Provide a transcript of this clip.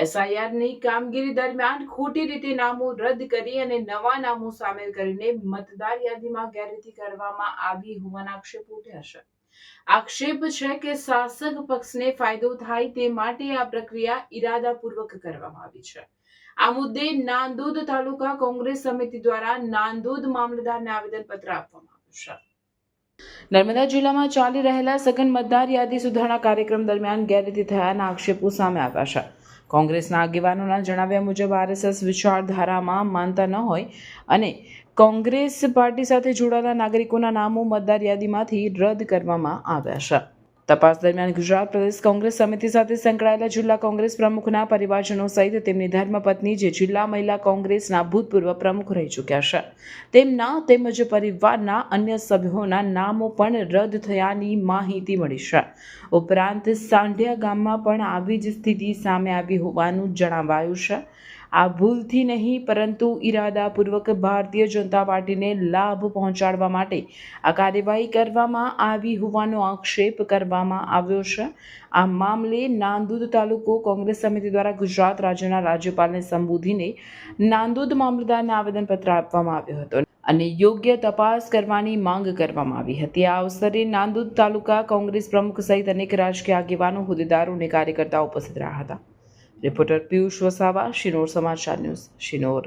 એસઆઈઆરની કામગીરી દરમિયાન ખોટી રીતે નામો રદ કરી અને નવા નામો સામેલ કરીને મતદાર યાદીમાં ગેરરીતિ કરવામાં આવી હોવાના આક્ષેપો ઉઠ્યા છે. આક્ષેપ છે કે શાસક પક્ષને ફાયદો થાય તે માટે આ પ્રક્રિયા ઇરાદાપૂર્વક કરવામાં આવી છે. આ મુદ્દે નાંદોદ તાલુકા કોંગ્રેસ સમિતિ દ્વારા નાંદોદ મામલતદારને આવેદનપત્ર આપવામાં આવ્યું છે. નર્મદા જિલ્લામાં ચાલી રહેલા સઘન મતદાર યાદી સુધારણા કાર્યક્રમ દરમિયાન ગેરરીતિ થયાના આક્ષેપો સામે આવ્યા છે. કોંગ્રેસના આગેવાનોના જણાવ્યા મુજબ આરએસએસ વિચારધારામાં માનતા ન હોય અને કોંગ્રેસ પાર્ટી સાથે જોડાયેલા નાગરિકોના નામો મતદાર યાદીમાંથી રદ કરવામાં આવ્યા છે. તપાસ દરમિયાન ગુજરાત પ્રદેશ કોંગ્રેસ સમિતિ સાથે સંકળાયેલા જિલ્લા કોંગ્રેસ પ્રમુખના પરિવારજનો સહિત તેમની ધર્મપત્ની જે જિલ્લા મહિલા કોંગ્રેસના ભૂતપૂર્વ પ્રમુખ રહી ચૂક્યા છે તેમના તેમજ પરિવારના અન્ય સભ્યોના નામો પણ રદ થયાની માહિતી મળી છે. ઉપરાંત સાંઢિયા ગામમાં પણ આવી જ સ્થિતિ સામે આવી હોવાનું જણાવાયું છે. આ ભૂલથી નહીં પરંતુ ઇરાદાપૂર્વક ભારતીય જનતા પાર્ટીને લાભ પહોંચાડવા માટે આ કાર્યવાહી કરવામાં આવી હોવાનો આક્ષેપ કરવામાં આવ્યો છે. આ મામલે નાંદોદ તાલુકો કોંગ્રેસ સમિતિ દ્વારા ગુજરાત રાજ્યના રાજ્યપાલને સંબોધીને નાંદોદ મામલતદારને આવેદનપત્ર આપવામાં આવ્યો હતો અને યોગ્ય તપાસ કરવાની માંગ કરવામાં આવી હતી. આ અવસરે નાંદોદ તાલુકા કોંગ્રેસ પ્રમુખ સહિત અનેક રાજકીય આગેવાનો, હોદ્દેદારો અને કાર્યકર્તાઓ ઉપસ્થિત રહ્યા હતા. રિપોર્ટર પિયુષ વસાવા, શિનોર સમાચાર ન્યૂઝ, શિનોર.